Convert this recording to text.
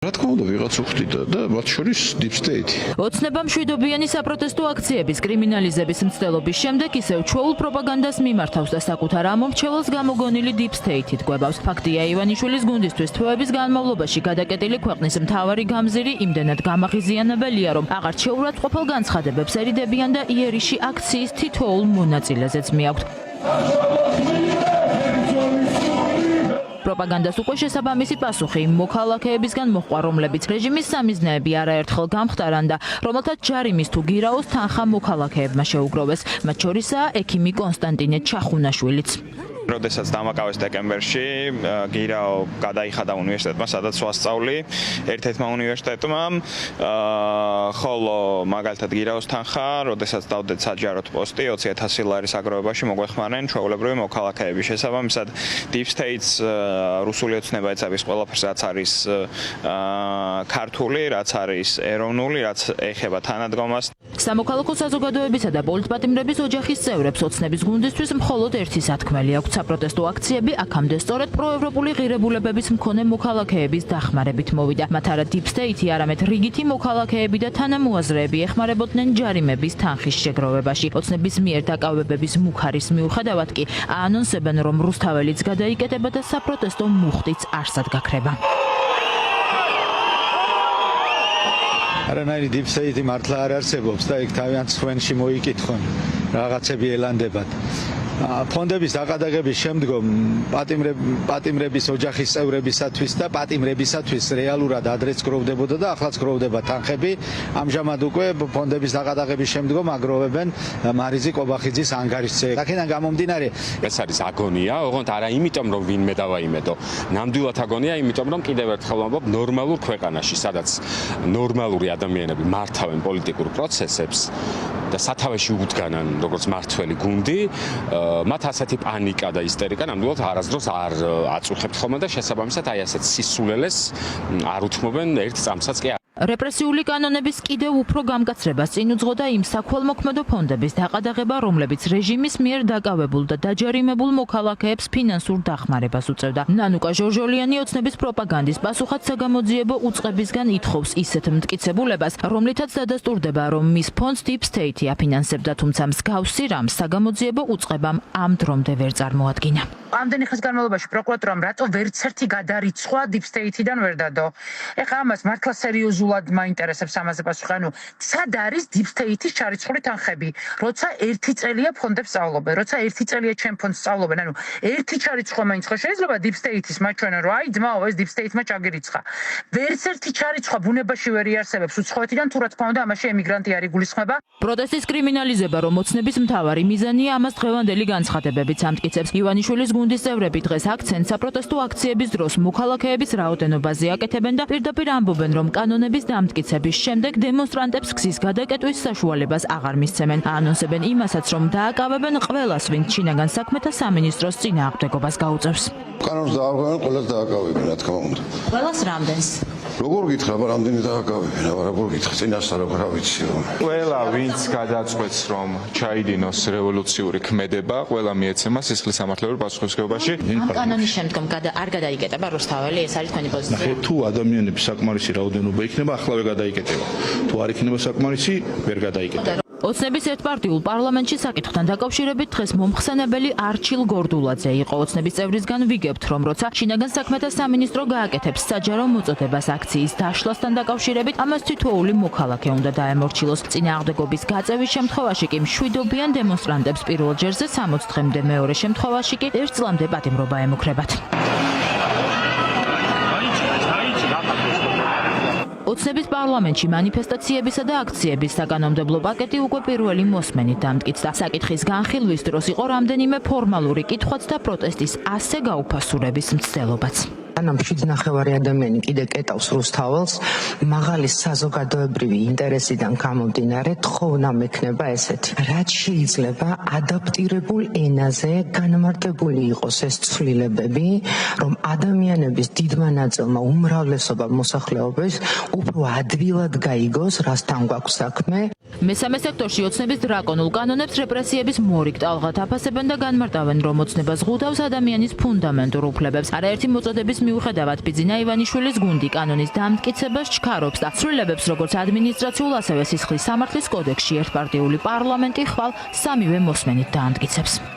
რა თქმა უნდა, ვიღაც უხდიდა და მათ შორის Deep State. ოცნება მშვიდობიანი საპროტესტო აქციების კრიმინალიზების მცდელობის შემდეგ ისევ ჩვეულ პროპაგანდას მიმართავს და საკუთარ ამომრჩეველს გამოგონილი Deep State-ით კვებავს. ფაქტია, ივანიშვილის გუნდისთვის თვეების განმავლობაში გადაკეტილი ქვეყნის მთავარი გამზირი იმდენად გამაღიზიანებელია, რომ აღარ შეურაცხყოფელ განცხადებებს ერიდებიან და იერიში აქციის თითოეულ მონაწილეზეც მიაქვთ. პროპაგანდას უკვე შესაბამისი პასუხი იმ მოქალაქეებისგან მოჰყვა, რომლებიც რეჟიმის სამიზნეები არაერთხელ გამხდარან და რომელთაც ჯარიმის თუ გირაოს თანხა მოქალაქეებმა შეუგროვეს. მათ შორისაა ექიმი კონსტანტინე ჩახუნაშვილიც. როდესაც დამაკავეს დეკემბერში, გირაო გადაიხადა უნივერსიტეტმა, სადაც ვასწავლი ერთ-ერთმა უნივერსიტეტმა, ხოლო მაგალითად გირაოს თანხა, როდესაც დავდეთ საჯაროდ პოსტი 20,000 ლარის აგროვებაში მოგვეხმარნენ ჩვეულებრივი მოქალაქეები. შესაბამისად, Deep State-ს რუსული ოცნება ეწევის ყველაფერს, რაც არის ქართული, რაც არის ეროვნული, რაც ეხება თანადგომას. სამოქალაქო საზოგადოებისა და პოლიტპატიმრების ოჯახის წევრებს ოცნების გუნდისთვის მხოლოდ ერთი სათქმელი აქვს. საპროტესტო აქციები აქამდე სწორედ პროევროპული ღირებულებების მქონე მოქალაქეების დახმარებით მოვიდა. მათ არა Deep State-ი, არამედ რიგითი მოქალაქეები და თანამოაზრეები ეხმარებოდნენ ჯარიმების თანხის შეგროვებაში. ოცნების მიერ დაკავებების მუქარის მიუხედავად კი აანონსებენ, რომ რუსთაველიც გადაიკეტება და საპროტესტო მუხტიც არსად გაქრება. არანაირი Deep State-ი მართლა არ არსებობს და იქ თავიანთ სხვენში მოიკითხონ, რაღაცები ელანდებათ. ფონდების დაყადაღების შემდგომ პატიმრების ოჯახის წევრებისათვის და პატიმრებისათვის რეალურად ადრეც გროვდებოდა და ახლაც გროვდება თანხები. ამჟამად უკვე ფონდების დაყადაღების შემდგომ აგროვებენ მარიზი ყობახიძის ანგარიშზე. აქედან გამომდინარე, ეს არის აგონია, ოღონდ არა იმიტომ, რომ ვინმე დავაიმედო. ნამდვილად აგონია, იმიტომ, რომ კიდევ ერთხელ ვამბობ, ნორმალურ ქვეყანაში, სადაც ნორმალური ადამიანები მართავენ პოლიტიკურ პროცესებს და სათავეში უდგანან როგორც მართველი გუნდი, მათ ასეთი პანიკა და ისტერიკა ნამდვილად არასდროს არ აწუხებთ ხოლმე და შესაბამისად აი ასეთ სისულელეს არ უთმობენ ერთ წამსაც კი. რეპრესიული კანონების კიდევ უფრო გამკაცრებას წინ უძღოდა იმ საქველმოქმედო ფონდების დაყადაღება, რომლებიც რეჟიმის მიერ დაკავებულ და დაჯარიმებულ მოქალაქეებს ფინანსურ დახმარებას უწევდა. ნანუკა ჟორჟოლიანი ოცნების პროპაგანდის პასუხად საგამოძიებო უწყებისგან ითხოვს ისეთ მტკიცებულებას, რომლითაც დადასტურდება, რომ მის ფონდს Deep State-ი აფინანსებდა, თუმცა მსგავსი რამს საგამოძიებო უწყებამ ამ დრომდე ვერ წარმოადგინა. ამდენი ხნის განმავლობაში პროკურატურამ რატო ვერცერთი გადარიცხვა Deep State-დან ვერ დადო? ეხლა ამას მართლა სერიოზულად მაინტერესებს ამაზე პასუხი. ანუ სად არის Deep State-ის ჩარიცხული თანხები? როცა ერთი წელია ფონდებს სწავლობენ, როცა ერთი წელია ჩემ ფონდს სწავლობენ, ანუ ერთი ჩარიცხვა მაინც ხო შეიძლება Deep State-ის მაჩვენონ, რომ აი ძმაო, ეს Deep State-მა ჩაგერიცხა. ვერცერთი ჩარიცხვა ბუნებაში ვერ იარსებებს უცხოეთიდან, თუ რა თქმა უნდა, ამაში ემიგრანტი არ იგულისხმება. პროტესტის კრიმინალიზება, რომ ოცნების მთავარი მიზანია, ამას დღევანდელი განცხადებებიც ამტკიცებს. ივანიშვილის გუნდის წევრები დღეს აქცენტს საპროტესტო აქციების დროს მოქალაქეების რაოდენობაზე აკეთებენ და პირდაპირ ამბობენ, რომ კანონების დამტკიცების შემდეგ დემონსტრანტებს გზის გადაკეტვის საშუალებას აღარ მისცემენ. აანონსებენ იმასაც, რომ დააკავებენ ყველას, ვინც შინაგან საქმეთა სამინისტროს წინააღმდეგობას გაუწევს. კანონს დააკავებენ, ყველას დააკავებენ, რა თქმა უნდა. ყველას რამდენს? როგორ გითხრა, რამდენი დააკავებენ, როგორ გითხრა, წინასწარ რა ვიცი რომ. ყველა ვინც გადაწყვეტს, რომ ჩაიდინოს რევოლუციური ქმედება, ყველა მიეცემა სისხლის სამართლებრივ პასუხისმგებლობაში. ამ კანონის შემდგომ არ გადაიკეტება რუსთაველი, ეს არის თქვენი პოზიცია. ნახე, თუ ადამიანების საკმარისი რაოდენობა იქნება, ახლავე გადაიკეტება. თუ არ იქნება საკმარისი, ვერ გადაიკეტება. ოცნების ერთპარტიულ პარლამენტში საკითხთან დაკავშირებით დღეს მომხსენებელი არჩილ გორდულაძე იყო. ოცნების წევრისგან ვიგებთ, რომ როცა შინაგან საქმეთა სამინისტრო გააკეთებს საჯარო მოწოდებას აქციის დაშლასთან დაკავშირებით, ამას თითოეული მოქალაქე უნდა დაემორჩილოს. წინააღმდეგობის გაწევის შემთხვევაში კი მშვიდობიან დემონსტრანტებს პირველ ჯერზე 60 დღემდე, მეორე შემთხვევაში კი 1 წლამდე პატიმრობა ემუქრებათ. ოცნების პარლამენტში მანიფესტაციებისა და აქციების საკანონმდებლო პაკეტი უკვე პირველი მოსმენით დამტკიცდა. საკითხის განხილვის დროს იყო რამდენიმე ფორმალური კითხვაც და პროტესტის ასე გაუფასურების მცდელობაც. ანუ 7.5 ადამიანი კიდე კეტავს რუსთაველს, მაღალი საზოგადოებრივი ინტერესიდან გამომდინარე, თხოვნა მექნება ესეთი. რაც შეიძლება ადაპტირებულ ენაზე განმარტებული იყოს ეს ცვლილებები, რომ ადამიანების დიდმა ნაწილმა უმრავლესობა მოსახლეობის უფრო ადვილად გაიგოს, რასთან გვაქვს საქმე. მესამე სექტორში ოცნების დრაკონულ კანონებს რეპრესიების მორიგ ტალღად აფასებენ და განმარტავენ, რომ ოცნება ზღუდავს ადამიანის ფუნდამენტურ უფლებებს. არაერთი მოწოდების მიუხედავად ბიძინა ივანიშვილის გუნდი კანონის დამტკიცებას ჩქარობს და ცვლილებებს როგორც ადმინისტრაციულ, ასევე სისხლის სამართლის კოდექსში ერთპარტიული პარლამენტი ხვალ სამივე მოსმენით დაამტკიცებს.